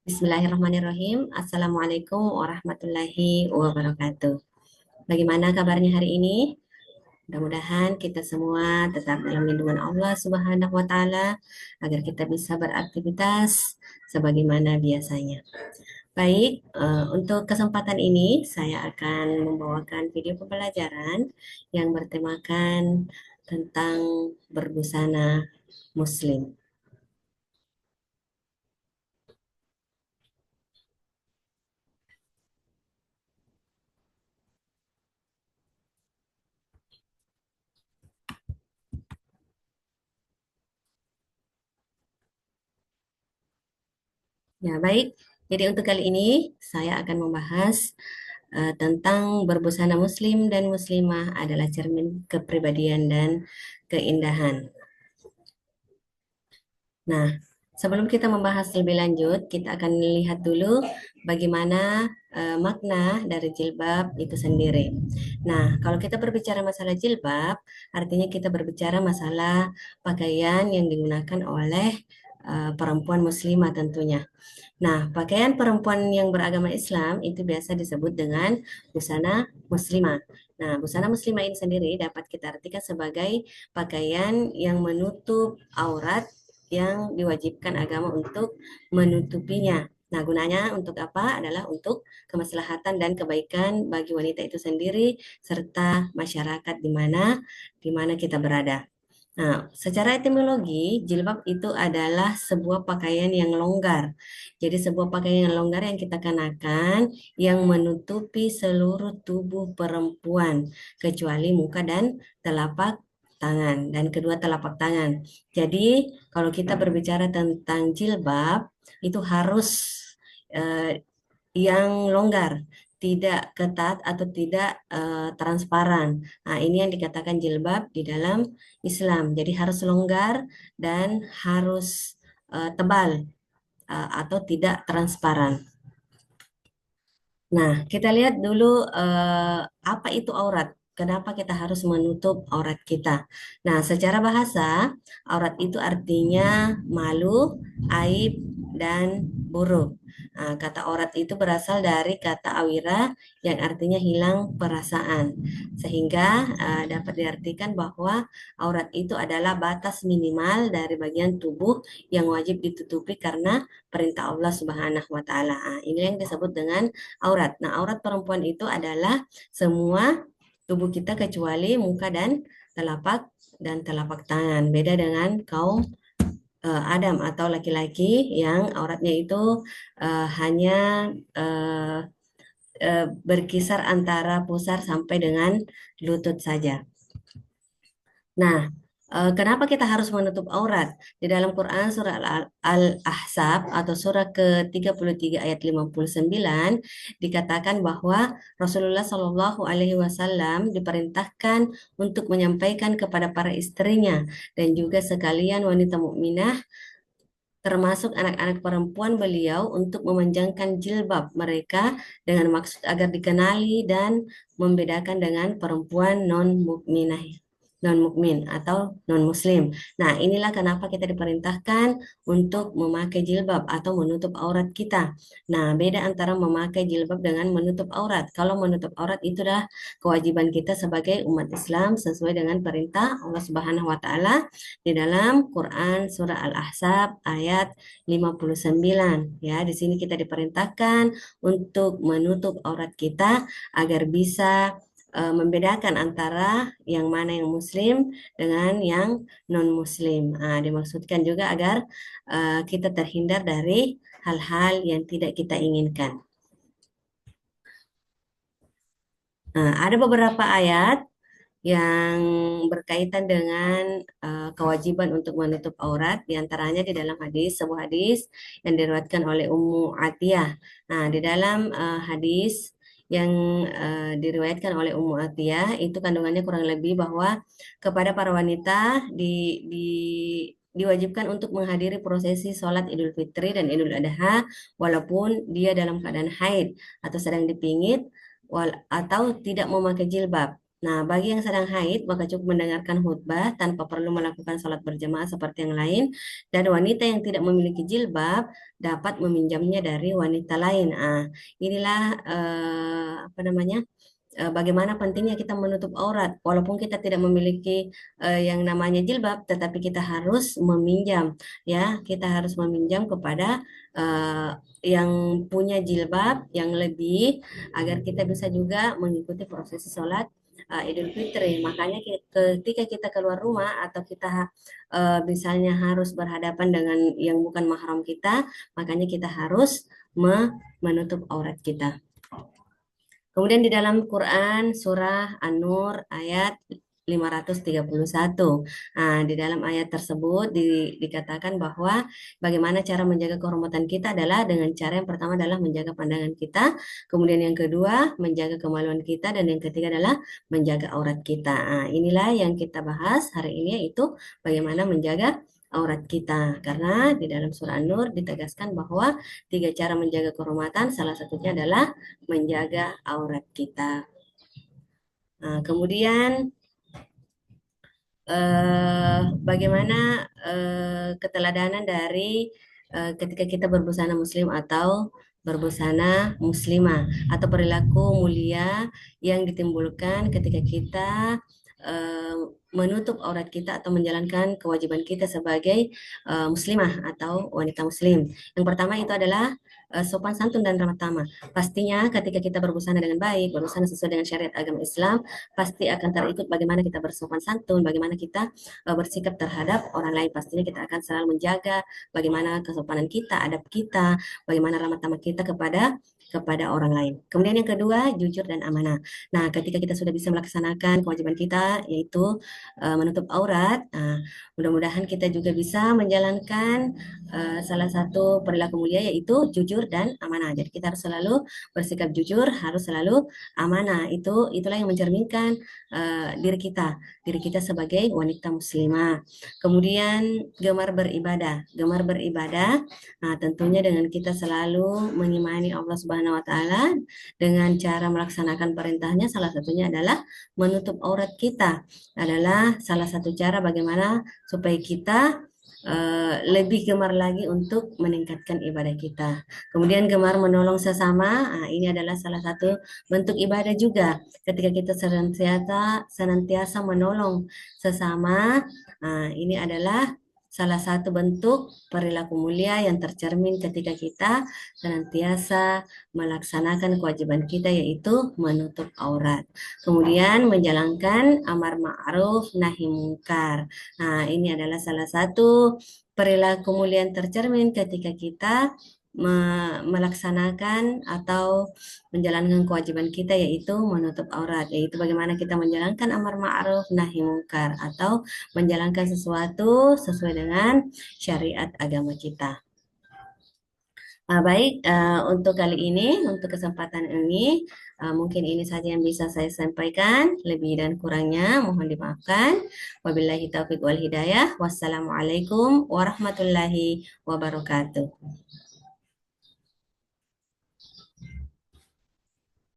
Bismillahirrahmanirrahim. Assalamualaikum warahmatullahi wabarakatuh. Bagaimana kabarnya hari ini? Mudah-mudahan kita semua tetap dalam lindungan Allah Subhanahu wa Ta'ala agar kita bisa beraktivitas sebagaimana biasanya. Baik, untuk kesempatan ini saya akan membawakan video pembelajaran yang bertemakan tentang berbusana Muslim. Ya, baik. Jadi untuk kali ini saya akan membahas tentang berbusana muslim dan muslimah adalah cermin kepribadian dan keindahan. Nah, sebelum kita membahas lebih lanjut, kita akan lihat dulu bagaimana makna dari jilbab itu sendiri. Nah, kalau kita berbicara masalah jilbab, artinya kita berbicara masalah pakaian yang digunakan oleh perempuan muslimah tentunya. Nah, pakaian perempuan yang beragama Islam itu biasa disebut dengan busana muslimah. Nah, busana muslimah ini sendiri dapat kita artikan sebagai pakaian yang menutup aurat yang diwajibkan agama untuk menutupinya. Nah, gunanya untuk apa? Adalah untuk kemaslahatan dan kebaikan bagi wanita itu sendiri serta masyarakat di mana kita berada. Nah, secara etimologi, jilbab itu adalah sebuah pakaian yang longgar. Jadi sebuah pakaian yang longgar yang kita kenakan yang menutupi seluruh tubuh perempuan kecuali muka dan telapak tangan dan kedua telapak tangan. Jadi kalau kita berbicara tentang jilbab itu harus eh, yang longgar, tidak ketat atau tidak transparan. Nah, ini yang dikatakan jilbab di dalam Islam. Jadi harus longgar dan harus tebal atau tidak transparan. Nah, kita lihat dulu apa itu aurat. Kenapa kita harus menutup aurat kita? Nah, secara bahasa, aurat itu artinya malu, aib, dan buruk. Nah, kata aurat itu berasal dari kata awira yang artinya hilang perasaan. Sehingga dapat diartikan bahwa aurat itu adalah batas minimal dari bagian tubuh yang wajib ditutupi karena perintah Allah Subhanahu wa taala. Ini yang disebut dengan aurat. Nah, aurat perempuan itu adalah semua tubuh kita kecuali muka dan telapak tangan. Beda dengan kaum Adam atau laki-laki yang auratnya itu hanya eh, berkisar antara pusar sampai dengan lutut saja. Nah, kenapa kita harus menutup aurat? Di dalam Quran surah Al-Ahzab atau surah ke-33 ayat 59 dikatakan bahwa Rasulullah Shallallahu Alaihi Wasallam diperintahkan untuk menyampaikan kepada para istrinya dan juga sekalian wanita mukminah termasuk anak-anak perempuan beliau untuk memanjangkan jilbab mereka dengan maksud agar dikenali dan membedakan dengan perempuan non-mukminah non-mukmin atau non-muslim. Nah, inilah kenapa kita diperintahkan untuk memakai jilbab atau menutup aurat kita. Nah, beda antara memakai jilbab dengan menutup aurat. Kalau menutup aurat itu adalah kewajiban kita sebagai umat Islam sesuai dengan perintah Allah Subhanahu wa taala di dalam Quran surah Al-Ahzab ayat 59. Ya, di sini kita diperintahkan untuk menutup aurat kita agar bisa membedakan antara yang mana yang muslim dengan yang non-muslim. Dimaksudkan juga agar kita terhindar dari hal-hal yang tidak kita inginkan. Ada beberapa ayat yang berkaitan dengan kewajiban untuk menutup aurat, diantaranya di dalam sebuah hadis yang diriwayatkan oleh Ummu Atiyah. Nah, di dalam hadis yang diriwayatkan oleh Ummu Atiyah itu kandungannya kurang lebih bahwa kepada para wanita diwajibkan untuk menghadiri prosesi sholat Idul Fitri dan Idul Adha walaupun dia dalam keadaan haid atau sedang dipingit atau tidak memakai jilbab. Nah, bagi yang sedang haid, maka cukup mendengarkan khutbah tanpa perlu melakukan sholat berjamaah seperti yang lain. Dan wanita yang tidak memiliki jilbab dapat meminjamnya dari wanita lain. Inilah apa namanya? Bagaimana pentingnya kita menutup aurat. Walaupun kita tidak memiliki yang namanya jilbab, tetapi kita harus meminjam, ya, kita harus meminjam kepada eh, yang punya jilbab yang lebih agar kita bisa juga mengikuti prosesi sholat Idul Fitri. Makanya ketika kita keluar rumah atau kita misalnya harus berhadapan dengan yang bukan mahram kita, makanya kita harus menutup aurat kita. Kemudian di dalam Quran surah An-Nur ayat 531. Nah, di dalam ayat tersebut dikatakan bahwa bagaimana cara menjaga kehormatan kita adalah dengan cara yang pertama adalah menjaga pandangan kita, kemudian yang kedua menjaga kemaluan kita, dan yang ketiga adalah menjaga aurat kita. Nah, inilah yang kita bahas hari ini, yaitu bagaimana menjaga aurat kita. Karena di dalam surah An-Nur ditegaskan bahwa tiga cara menjaga kehormatan, salah satunya adalah menjaga aurat kita. Nah, kemudian bagaimana keteladanan dari ketika kita berbusana muslim atau berbusana muslimah, atau perilaku mulia yang ditimbulkan ketika kita eh, menutup aurat kita atau menjalankan kewajiban kita sebagai muslimah atau wanita muslim. Yang pertama itu adalah sopan santun dan ramah tamah. Pastinya ketika kita berbusana dengan baik, berbusana sesuai dengan syariat agama Islam, pasti akan terikut bagaimana kita bersopan santun, bagaimana kita bersikap terhadap orang lain. Pastinya kita akan selalu menjaga bagaimana kesopanan kita, adab kita, bagaimana ramah tamah kita kepada orang lain. Kemudian yang kedua, jujur dan amanah. Nah, ketika kita sudah bisa melaksanakan kewajiban kita, yaitu menutup aurat, mudah-mudahan kita juga bisa menjalankan salah satu perilaku mulia, yaitu jujur dan amanah. Jadi kita harus selalu bersikap jujur, harus selalu amanah. Itulah yang mencerminkan diri kita sebagai wanita muslimah. Kemudian gemar beribadah. Nah, tentunya dengan kita selalu mengimani Allah Subhanahu Wa Taala dengan cara melaksanakan perintahnya, salah satunya adalah menutup aurat kita. Adalah salah satu cara bagaimana supaya kita lebih gemar lagi untuk meningkatkan ibadah kita. Kemudian gemar menolong sesama, ini adalah salah satu bentuk ibadah juga. Ketika kita senantiasa menolong sesama, ini adalah salah satu bentuk perilaku mulia yang tercermin ketika kita senantiasa melaksanakan kewajiban kita, yaitu menutup aurat. Kemudian menjalankan amar ma'ruf nahi mungkar. Nah, ini adalah salah satu perilaku mulia yang tercermin ketika kita melaksanakan atau menjalankan kewajiban kita, yaitu menutup aurat, yaitu bagaimana kita menjalankan amar ma'ruf nahi mungkar atau menjalankan sesuatu sesuai dengan syariat agama kita. Baik, untuk kali ini, untuk kesempatan ini, mungkin ini saja yang bisa saya sampaikan. Lebih dan kurangnya mohon dimaafkan. Wabillahi taufiq wal hidayah. Wassalamualaikum warahmatullahi wabarakatuh.